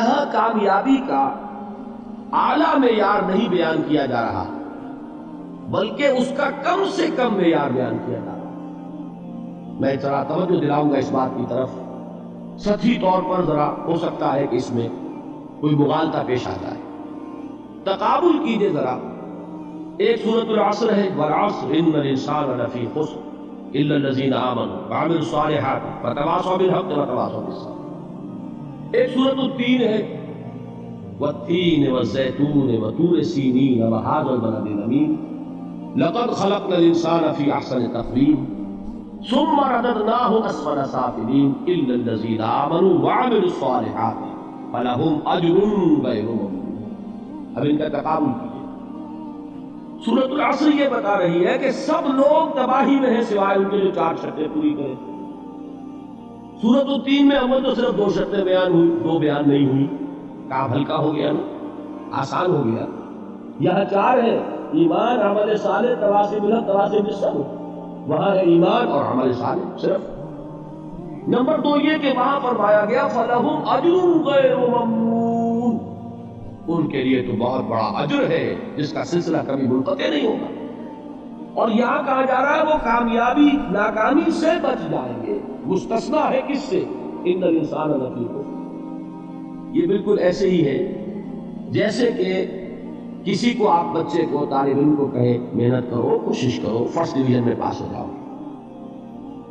یہاں کامیابی کا اعلیٰ معیار نہیں بیان کیا جا رہا بلکہ اس کا کم سے کم معیار بیان کیا جا رہا۔ میں ذرا توجہ دلاؤں گا اس بات کی طرف، سطحی طور پر ذرا ہو سکتا ہے کہ اس میں کوئی مغالطہ پیش آ جائے، تقابل کیجئے ذرا۔ ایک سورۃ العصر ہے، والعصر ان الانسان لفی خسر الا الذین آمنوا وعملوا الصالحات وتواصوا بالحق وتواصوا بالصبر۔ ایک سورۃ التین ہے، والتین والزیتون وطور سینین وہذا البلد الامین لقد خلقنا الانسان فی احسن تقویم ثم رددناہ اسفل سافلین الا الذین آمنوا وعملوا الصالحات فلہم اجر غیر ممنون۔ اب ان کا تقابل کیجیے۔ سورۃ العصر یہ بتا رہی ہے کہ سب لوگ تباہی میں ہیں سوائے ان کے جو 4 شرطیں پوری کریں۔ سورۃ التین میں اول تو صرف 2 شرطیں بیان ہوئی، 2 بیان نہیں ہوئی۔ کام ہلکا ہو گیا نا، آسان ہو گیا۔ یہاں 4 ہے، ایمان، عمل صالح، تواصی بالحق، تواصی بالصبر۔ وہاں ہے ایمان اور عمل صالح صرف۔ نمبر 2 یہ کہ وہاں فرمایا گیا فَلَهُمْ أَجْرٌ غَيْرُ مَمْنُونٍ، ان کے لیے تو بہت بڑا اجر ہے جس کا سلسلہ کبھی منقطع نہیں ہوگا۔ اور یہاں کہا جا رہا ہے وہ کامیابی ناکامی سے بچ جائیں گے۔ مستثنیٰ ہے کس سے؟ ان الانسان لفی خسر۔ یہ بالکل ایسے ہی ہے جیسے کہ کسی کو آپ بچے کو، طالب علم کو کہیں محنت کرو، کوشش کرو، فرسٹ ڈویژن میں پاس ہو جاؤ،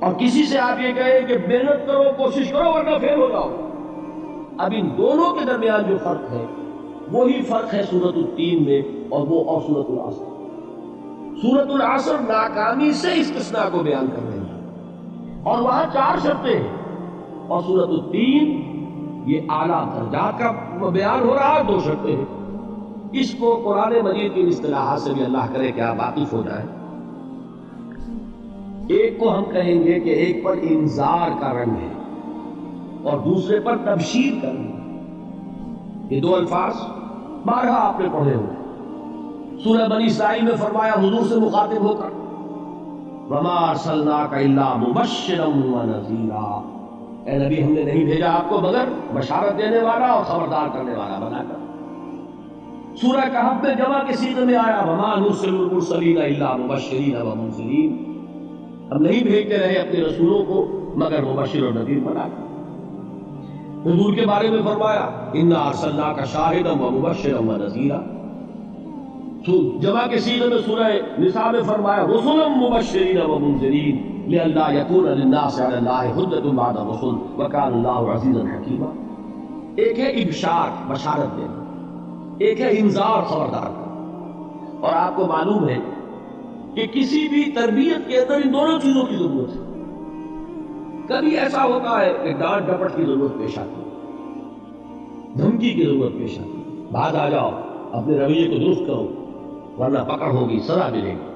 اور کسی سے آپ یہ کہیں کہ محنت کرو، کوشش کرو ورنہ فیل ہو جاؤ۔ اب ان دونوں کے درمیان جو فرق ہے وہی فرق ہے سورۃ التین میں اور سورۃ العصر۔ سورۃ العصر ناکامی سے استثناء کو بیان کر رہی ہے اور وہاں 4 شرطیں ہیں، اور سورۃ التین یہ اعلیٰ درجات کا بیان ہو رہا ہے، 2 شرطیں ہیں۔ اس کو قرآن مجید کی اصطلاحات سے بھی اللہ کرے کہ آپ واقف ہو جائیں۔ ایک کو ہم کہیں گے کہ ایک پر انذار کا رنگ ہے اور دوسرے پر تبشیر کا رنگ ہے۔ یہ 2 الفاظ بارہا آپ نے پڑھے ہوئے۔ سورہ بنی اسرائیل میں فرمایا حضور سے مخاطب ہو کر وَمَا أَرْسَلْنَاكَ إِلَّا مُبَشِّرًا وَنَذِيرًا، اے نبی ہم نے نہیں بھیجا آپ کو مگر بشارت دینے والا اور خبردار کرنے والا بنا کر۔ سورہ کہف میں جمع کے صیغے میں آیا وَمَا نُرْسِلُ الْمُرْسَلِينَ إِلَّا مُبَشِّرِينَ وَمُنذِرِينَ، ہم نہیں بھیجتے رہے اپنے رسولوں کو مگر مبشر اور نذیر بنا کر۔ حضور کے بارے میں فرمایا اِنَّا أَرْسَلْنَاكَ شَاهِدًا وَمُبَشِّرًا وَنَذِيرًا۔ جمع کے صیغے میں سورہ نساء میں فرمایا رُسُلًا مُبَشِّرِينَ وَمُنذِرِينَ لِئَلَّا يَكُونَ لِلنَّاسِ عَلَى اللَّهِ حُجَّةٌ بَعْدَ الرُّسُلِ وَكَانَ اللَّهُ عَزِيزًا حَكِيمًا۔ ایک ہے ابشار، بشارت دینا، ایک ہے انذار، خبردار کرنا۔ اور آپ کو معلوم ہے کہ کسی بھی تربیت کے اندر ان دونوں چیزوں کی ضرورت ہے۔ کبھی ایسا ہوتا ہے کہ ڈانٹ ڈپٹ کی ضرورت پیش آتی ہے، دھمکی کی ضرورت پیش آتی ہے، بعد آ جاؤ، اپنے رویے کو درست کرو ورنہ پکڑ ہوگی، سزا ملے گی۔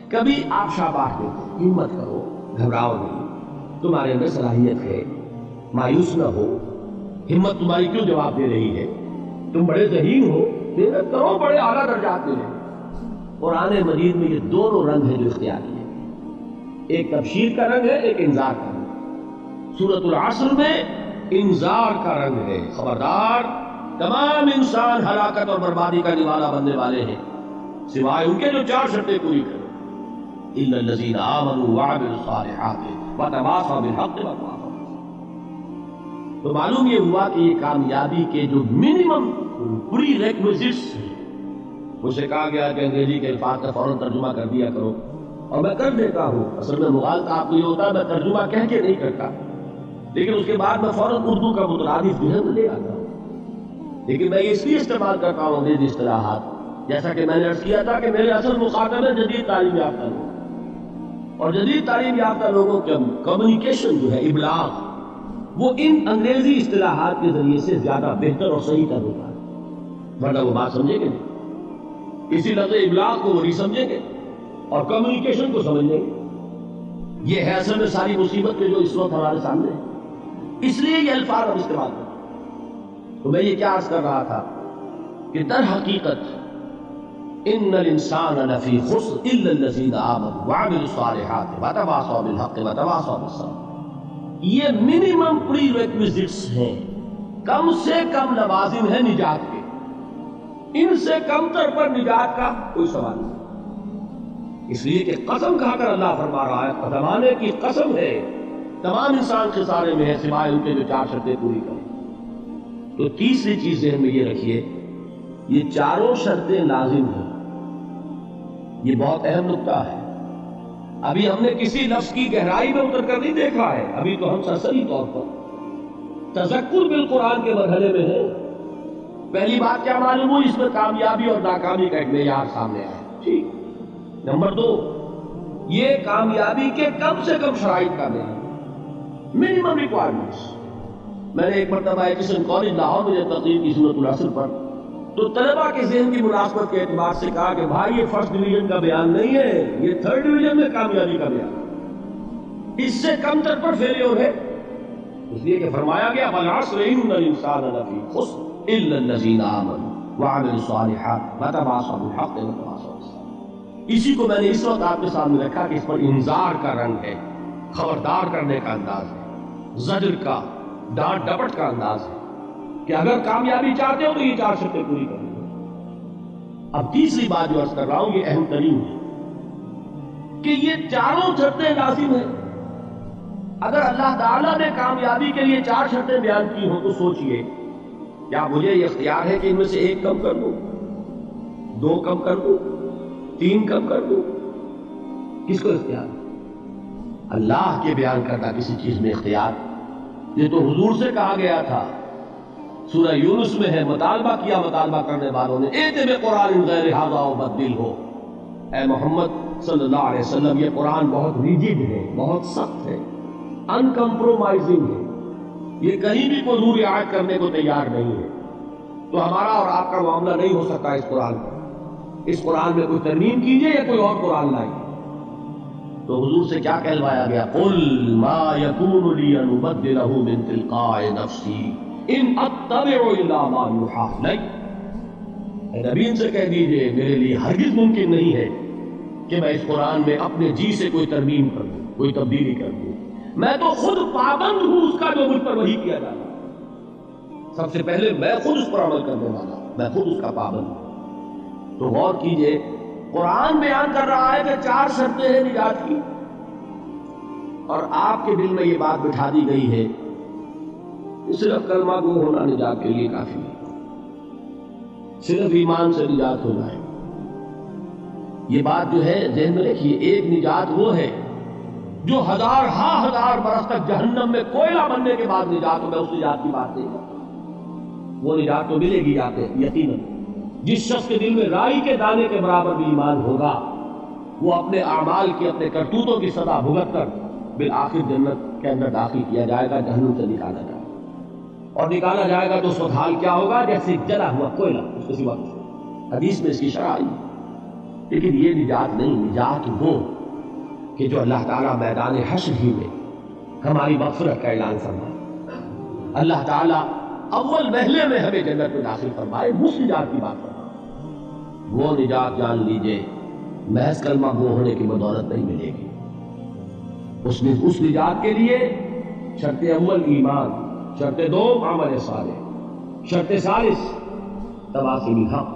کبھی آپ شاباش دیتے، ہمت کرو، گھبراؤ نہیں، تمہارے اندر صلاحیت ہے، مایوس نہ ہو، ہمت تمہاری کیوں جواب دے رہی ہے، تم بڑے ذہین ہو، محنت کرو، بڑے اعلیٰ درجات میں ہیں۔ قرآن مجید میں یہ دونوں رنگ ہیں جو اختیار کیے، ایک تبشیر کا رنگ ہے، ایک انذار کا رنگ ہے۔ سورۃ العصر میں انذار کا رنگ ہے، خبردار، تمام انسان ہلاکت اور بربادی کا نوالا بننے والے ہیں سوائے ان کے جو 4 شرطیں پوری کریں، اِلَّا الَّذِينَ آمَنُوا وَعَمِلُوا الصَّالِحَاتِ وَتَوَاصَوْا بِالْحَقِّ وَتَوَاصَوْا بِالصَّبْرِ۔ تو معلوم یہ ہوا کہ یہ کامیابی کے جو منیمم پری ریکویزٹس ہیں، اسے کہا گیا کہ انگریزی کے الفاظ کا فوراً ترجمہ کر دیا کرو، اور میں کر دیتا ہوں۔ اصل میں مغالطہ آپ کو یہ ہوتا ہے میں ترجمہ کہہ کے نہیں کرتا، لیکن اس کے بعد میں فوراً اردو کا مترادف جو ہے وہ لے آتا ہوں، لیکن میں اس لیے استعمال کرتا ہوں انگریزی اصطلاحات، جیسا کہ میں نے عرض کیا تھا کہ میرے اصل مخاطب ہے جدید تعلیم یافتہ لوگ، اور جدید تعلیم یافتہ لوگوں کے کمیونیکیشن جو ہے، ابلاغ، وہ ان انگریزی اصطلاحات کے ذریعے سے زیادہ بہتر اور صحیح تر ہوتا ہے، ورنہ وہ بات سمجھیں گے نہیں، اسی لفظ ابلاغ کو وہ نہیں سمجھیں گے اور کمیونیکیشن کو سمجھیں گے۔ یہ ہے اصل میں ساری مصیبت کے جو اس وقت ہمارے سامنے ہے، اس لیے یہ الفاظ ہم استعمال کرتے ہیں۔ تو میں یہ کیا عرض کر رہا تھا کہ در حقیقت ان الانسان لفی خسر الا الذین آمنوا وعملوا الصالحات وتواصوا بالحق وتواصوا بالصبر، یہ منیمم پری ریکویزٹس ہیں کم سے کم لوازم ہے نجات کے، ان سے کم تر پر نجات کا کوئی سوال نہیں، اس لیے کہ قسم کھا کر اللہ فرما رہا ہے، زمانے کی قسم ہے تمام انسان خسارے میں ہے سوائے ان کے جو 4 شرطیں پوری کریں۔ تو تیسری چیز ذہن میں یہ رکھیے، یہ چاروں شرطیں لازم ہیں، یہ بہت اہم نکتہ ہے۔ ابھی ہم نے کسی لفظ کی گہرائی میں اتر کر نہیں دیکھا ہے، ابھی تو ہم سرسری طور پر تذکر بالقرآن کے مرحلے میں ہیں۔ پہلی بات کیا معلوم ہوئی؟ اس میں کامیابی اور ناکامی کا ایک معیار سامنے آیا، ٹھیک۔ نمبر 2، یہ کامیابی کے کم سے کم شرائط کا معیار، منیمم ریکوائرمنٹس۔ میں نے ایک مرتبہ ایک قسم کالج لاہور میں تقریر کی سنت العصر پر، تو طلباء کے ذہن کی مناسبت کے اعتبار سے کہا کہ بھائی یہ فرسٹ ڈویژن کا بیان نہیں ہے، یہ تھرڈ ڈویژن میں کامیابی کا بیان، اس سے کم تر پر فیلیور ہے، اس لیے کہ فرمایا گیا وَالْعَصْرِ إِنَّ الْإِنسَانَ لَفِي خُسْرٍ إِلَّا الَّذِينَ آمَنُوا وَعَمِلُوا الصَّالِحَاتِ وَتَوَاصَوْا بِالْحَقِّ وَتَوَاصَوْا بِالصَّبْرِ۔ اسی کو میں نے اس وقت آپ کے سامنے رکھا کہ اس پر انذار کا رنگ ہے، خبردار کرنے کا انداز ہے، زجر کا، ڈانٹ ڈپٹ کا انداز ہے کہ اگر کامیابی چاہتے ہو تو یہ 4 شرطیں پوری کریں۔ اب تیسری بات جو عرض کر رہا ہوں یہ اہم ترین ہے کہ یہ چاروں شرطیں لازم ہیں۔ اگر اللہ تعالیٰ نے کامیابی کے لیے 4 شرطیں بیان کی ہوں تو سوچئے، کیا مجھے یہ اختیار ہے کہ ان میں سے 1 کم کر دوں، 2 کم کر دوں، 3 کم کر دوں؟ کس کو اختیار؟ اللہ کے بیان کردہ کسی چیز میں اختیار؟ یہ تو حضور سے کہا گیا تھا، سورہ یونس میں ہے، مطالبہ کیا مطالبہ کرنے والوں نے، ایتے بے قرآن غیر ھذا وبدل ہو، اے محمد صلی اللہ علیہ وسلم یہ قرآن بہت ریجڈ ہے، بہت سخت ہے، ان کمپرومائزنگ ہے، یہ کہیں بھی کوئی رعایت کرنے کو تیار نہیں ہے، تو ہمارا اور آپ کا معاملہ نہیں ہو سکتا اس قرآن پر، اس قرآن میں کوئی ترمیم کیجئے یا کوئی اور قرآن لائیں۔ تو حضور سے کیا کہلوایا گیا؟ قل ما یکون لی ان ابدلہ من تلقاء نفسی ان اتبع الا ما یوحی الی۔ اے نبی ان سے کہہ دیجئے میرے لیے ہرگز ممکن نہیں ہے کہ میں اس قرآن میں اپنے جی سے کوئی ترمیم کر دوں، کوئی تبدیلی کر دوں، میں تو خود پابند ہوں اس کا جو مجھ پر وحی کیا جاتا ہے، سب سے پہلے میں خود اس پر عمل کرنے والا، میں خود اس کا پابند ہوں۔ تو غور کیجئے، قرآن بیان کر رہا ہے کہ 4 شرطیں ہیں نجات کی، اور آپ کے دل میں یہ بات بٹھا دی گئی ہے کہ صرف کلمہ گو ہونا نجات کے لیے کافی ہے، صرف ایمان سے نجات ہونا ہے۔ یہ بات جو ہے ذہن میں رکھیے، ایک نجات وہ ہے جو ہزار برس تک جہنم میں کوئلہ بننے کے بعد نجات ہو، میں اس نجات کی بات نہیں کرتا، وہ نجات تو ملے گی یقیناً۔ جس شخص کے دل میں رائی کے دانے کے برابر بھی ایمان ہوگا، وہ اپنے اعمال کی، اپنے کرتوتوں کی سزا بھگت کر بالآخر جنت کے اندر داخل کیا جائے گا، جہنم سے نکالا جائے گا، اور نکالا جائے گا تو اس وقت حال کیا ہوگا؟ جیسے جلا ہوا کوئلہ، اس کے سوا کچھ۔ حدیث میں اس کی شرح آئی۔ لیکن یہ نجات نہیں، نجات وہ کہ جو اللہ تعالیٰ میدان حشر ہی میں ہماری مغفرت کا اعلان فرمائے، اللہ تعالیٰ اول محلے میں ہمیں جنت میں داخل فرمائے، اس نجات کی بات فرمائے۔ وہ نجات جان لیجئے محض کلمہ گو ہونے کی بدولت نہیں ملے گی، اس نجات کے لیے شرط اول ایمان، شرط 2 عمل صالح، شرط ثالث تواصی بالحق،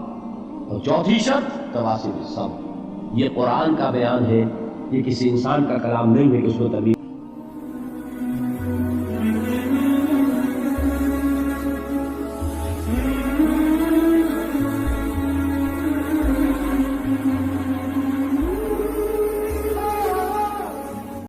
اور چوتھی شرط تواصی بالصبر۔ یہ قرآن کا بیان ہے، یہ کسی انسان کا کلام نہیں ہے کہ اس میں تبدیل